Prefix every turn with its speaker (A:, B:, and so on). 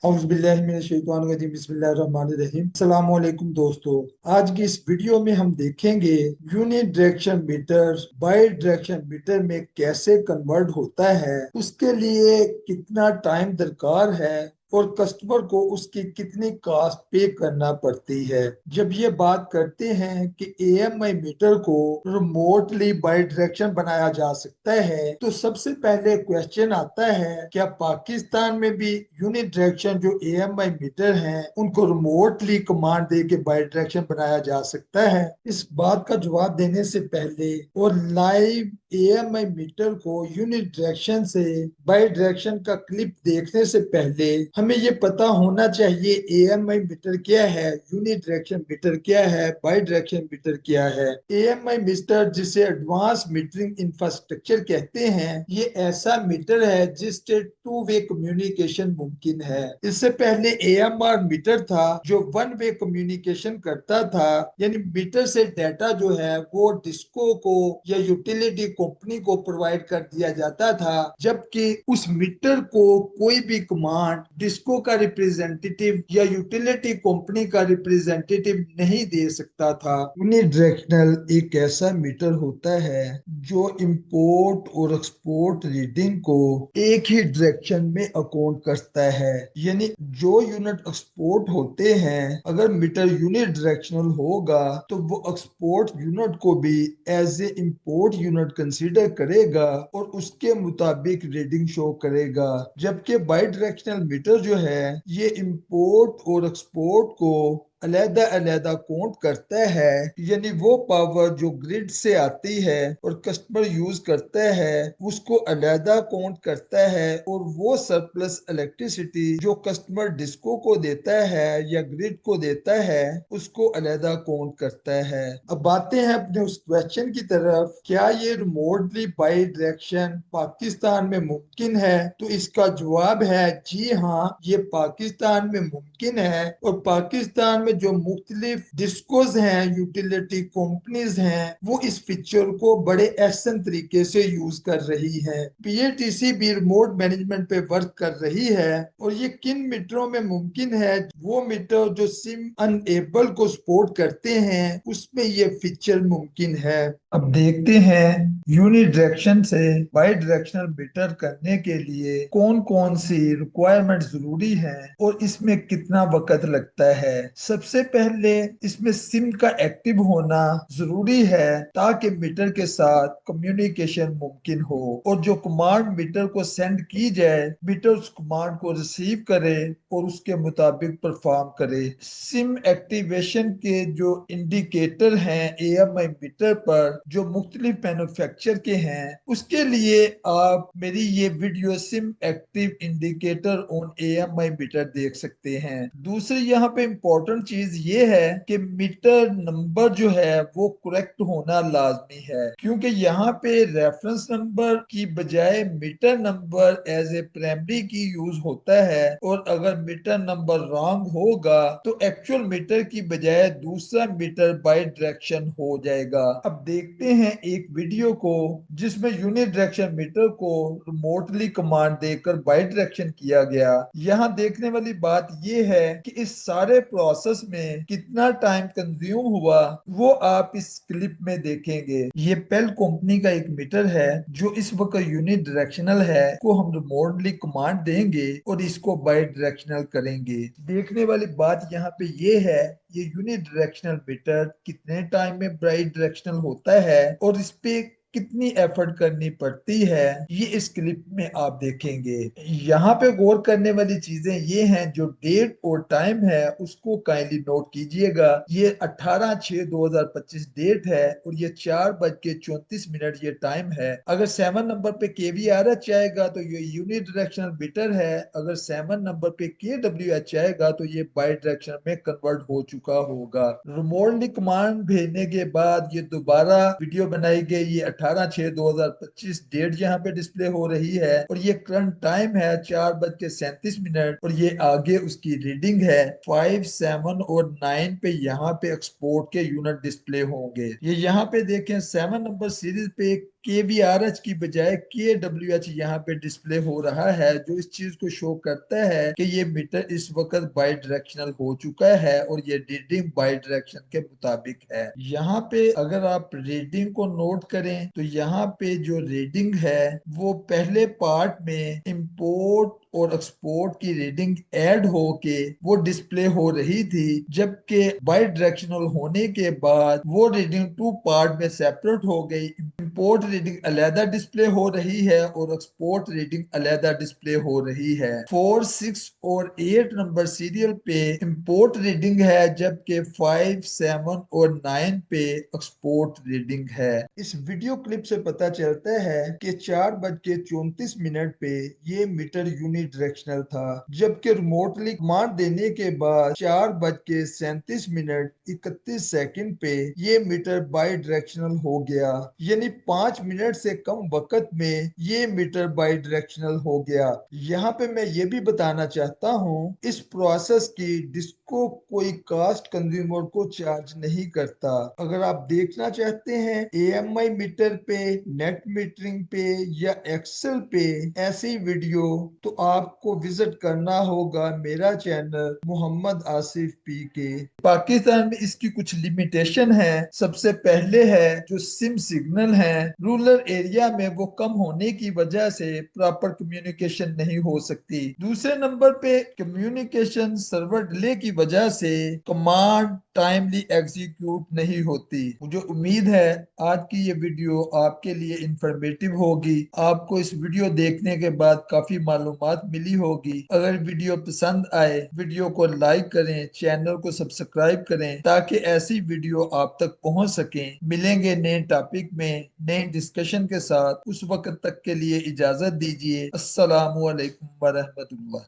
A: अस्सलामुअलैकुम दोस्तों। आज की इस वीडियो में हम देखेंगे unit direction meter by direction meter में कैसे कन्वर्ट होता है, उसके लिए कितना टाइम दरकार है और कस्टमर को उसकी कितनी कॉस्ट पे करना पड़ती है। जब ये बात करते हैं कि एएमआई मीटर को रिमोटली बाई डायरेक्शन बनाया जा सकता है, तो सबसे पहले क्वेश्चन आता है, क्या पाकिस्तान में भी यूनिट डायरेक्शन जो एएमआई मीटर हैं उनको रिमोटली कमांड दे के बाई डायरेक्शन बनाया जा सकता है? इस बात का जवाब देने से पहले और लाइव एएमआई मीटर को यूनिट डायरेक्शन से बाई डायरेक्शन का क्लिप देखने से पहले हमें ये पता होना चाहिए एएमआई मीटर क्या है, यूनिट डायरेक्शन मीटर क्या है, बाई डायरेक्शन मीटर क्या है। एएमआई मीटर, जिसे एडवांस मीटरिंग इंफ्रास्ट्रक्चर कहते हैं, ये ऐसा मीटर है जिससे टू वे कम्युनिकेशन मुमकिन है। इससे पहले एएमआर मीटर था जो वन वे कम्युनिकेशन करता था, यानी मीटर से डाटा जो है वो डिस्को को या यूटिलिटी कंपनी को प्रोवाइड कर दिया जाता था, जबकि उस मीटर को कोई भी कमांड डिस्को का रिप्रेजेंटेटिव या यूटिलिटी कंपनी का रिप्रेजेंटेटिव नहीं दे सकता था। यूनिडायरेक्शनल एक ऐसा मीटर होता है जो इंपोर्ट और एक्सपोर्ट रीडिंग को एक ही डायरेक्शन में अकाउंट करता है, यानी जो यूनिट एक्सपोर्ट होते हैं, अगर मीटर यूनिट डायरेक्शनल होगा तो वो एक्सपोर्ट यूनिट को भी as a import unit consider करेगा और उसके मुताबिक रीडिंग शो करेगा। जबकि बाई डायरेक्शनल मीटर जो है ये इंपोर्ट और एक्सपोर्ट को अलहदा अलहदा काउंट करता है, यानी वो पावर जो ग्रिड से आती है और कस्टमर यूज करता है उसको अलहदा काउंट करता है, और वो सरप्लस इलेक्ट्रिसिटी जो कस्टमर डिस्को को देता है या ग्रिड को देता है उसको अलहदा काउंट करता है। अब आते हैं अपने उस क्वेश्चन की तरफ, क्या ये रिमोटली बाई डायरेक्शन पाकिस्तान में मुमकिन है? तो इसका जवाब है जी हाँ, ये पाकिस्तान में मुमकिन है, और पाकिस्तान में जो मुख्तलिफ डिस्कोज हैं, यूटिलिटी कंपनीज हैं, वो इस फीचर को बड़े एहसन तरीके से यूज कर रही है। पीएटीसी भी रिमोट मैनेजमेंट पे वर्क कर रही है, और ये किन मीटरों में मुमकिन है? वो मीटर जो सिम अनएबल को सपोर्ट करते हैं उसमें ये फीचर मुमकिन है। अब देखते हैं यूनि डायरेक्शन से बाई डायरेक्शनल मीटर करने के लिए कौन कौन सी रिक्वायरमेंट जरूरी है और इसमें कितना वक्त लगता है। सबसे पहले इसमें सिम का एक्टिव होना जरूरी है ताकि मीटर के साथ कम्युनिकेशन मुमकिन हो, और जो कमांड मीटर को सेंड की जाए मीटर उस कमांड को रिसीव करे और उसके मुताबिक परफॉर्म करे। सिम एक्टिवेशन के जो इंडिकेटर हैं एएमआई मीटर पर जो मुख्तलिफ मैन्युफैक्चर के हैं, उसके लिए आप मेरी ये video SIM active indicator on AMI meter देख सकते हैं। दूसरी यहाँ पे इम्पोर्टेंट चीज ये है कि मीटर नंबर जो है वो करेक्ट होना लाजमी है, क्योंकि यहाँ पे रेफरेंस नंबर की बजाय meter number as a primary key use होता है, और अगर मीटर नंबर रॉन्ग होगा तो एक्चुअल मीटर की बजाय दूसरा मीटर बाई डायरेक्शन हो जाएगा। अब देखते हैं एक वीडियो को जिसमें यूनिट डायरेक्शन मीटर को रिमोटली कमांड देकर बाई डायरेक्शन किया गया। यहाँ देखने वाली बात यह है कि इस सारे प्रोसेस में कितना टाइम कंज्यूम हुआ वो आप इस क्लिप में देखेंगे। ये पेल कंपनी का एक मीटर है जो इस वक्त यूनिट डायरेक्शनल है, को हम रिमोटली कमांड देंगे और इसको बाई डायरेक्शनल करेंगे। देखने वाली बात यहाँ पे ये है, ये यूनिट डायरेक्शनल मीटर कितने टाइम में बाई डायरेक्शनल होता है और इस पे कितनी एफर्ट करनी पड़ती है, ये इस क्लिप में आप देखेंगे। यहाँ पे गौर करने वाली चीजें ये हैं, जो डेट और टाइम है उसको काइंडली नोट कीजिएगा। ये 18/6/2025 डेट है और ये 4:34 ये टाइम है। अगर 7 नंबर पे KVRH आएगा तो ये यूनिट डायरेक्शनल मीटर है, अगर 7 नंबर पे KWH आएगा तो ये बाई डायरेक्शन में कन्वर्ट हो चुका होगा। रिमोटली कमांड भेजने के बाद ये दोबारा वीडियो बनाई गई, ये 18/6/2025 डेट यहाँ पे डिस्प्ले हो रही है, और ये करंट टाइम है 4:37 और ये आगे उसकी रीडिंग है 5, 7 और 9 पे यहाँ पे एक्सपोर्ट के यूनिट डिस्प्ले होंगे। ये यहाँ पे देखें 7 नंबर सीरीज पे एक KVRH की बजाय KWH यहाँ पे डिस्प्ले हो रहा है, जो इस चीज को शो करता है कि ये मीटर इस वक्त बाई डायरेक्शनल हो चुका है और ये रीडिंग बाई डायरेक्शन के मुताबिक है। यहाँ पे अगर आप रीडिंग को नोट करें तो यहाँ पे जो रीडिंग है वो पहले पार्ट में इंपोर्ट और एक्सपोर्ट की रीडिंग ऐड होके वो डिस्प्ले हो रही थी, जबकि बाई डायरेक्शनल होने के बाद वो रीडिंग टू पार्ट में सेपरेट हो गई। इंपोर्ट रीडिंग अलहदा डिस्प्ले हो रही है और एक्सपोर्ट रीडिंग अलहदा डिस्प्ले हो रही है। 4, 6 और 8 नंबर सीरियल पे इंपोर्ट रीडिंग है, जबकि 5, 7 और 9 पे एक्सपोर्ट रीडिंग है। इस वीडियो क्लिप से पता चलता है कि 4:34 पे ये मीटर यूनिडायरेक्शनल था, जबकि रिमोटली कमांड देने के बाद 4:37 पे ये मीटर बाई डायरेक्शनल हो गया। यानी 5 मिनट से कम वक्त में ये मीटर बाई डायरेक्शनल हो गया। यहाँ पे मैं ये भी बताना चाहता हूँ, इस प्रोसेस की डिस्को कोई कास्ट कंज्यूमर को चार्ज नहीं करता। अगर आप देखना चाहते हैं AMI मीटर पे, नेट मीटरिंग पे या एक्सेल पे ऐसी वीडियो, तो आपको विजिट करना होगा मेरा चैनल मोहम्मद आसिफ PK। पाकिस्तान में इसकी कुछ लिमिटेशन है। सबसे पहले है जो सिम सिग्नल है, रूरल एरिया में वो कम होने की वजह से प्रॉपर कम्युनिकेशन नहीं हो सकती। दूसरे नंबर पे कम्युनिकेशन सर्वर डिले की वजह से कमांड टाइमली एग्जीक्यूट नहीं होती। मुझे उम्मीद है आज की ये वीडियो आपके लिए इंफॉर्मेटिव होगी। आपको इस वीडियो देखने के बाद काफी मालूमात मिली होगी। अगर वीडियो पसंद आए, वीडियो को लाइक करें, चैनल को सब्सक्राइब करें ताकि ऐसी वीडियो आप तक पहुंच सके। मिलेंगे नए टॉपिक में नए डिस्कशन के साथ। उस वक्त तक के लिए इजाजत दीजिए। अस्सलामु अलैकुम व रहमतुल्लाह।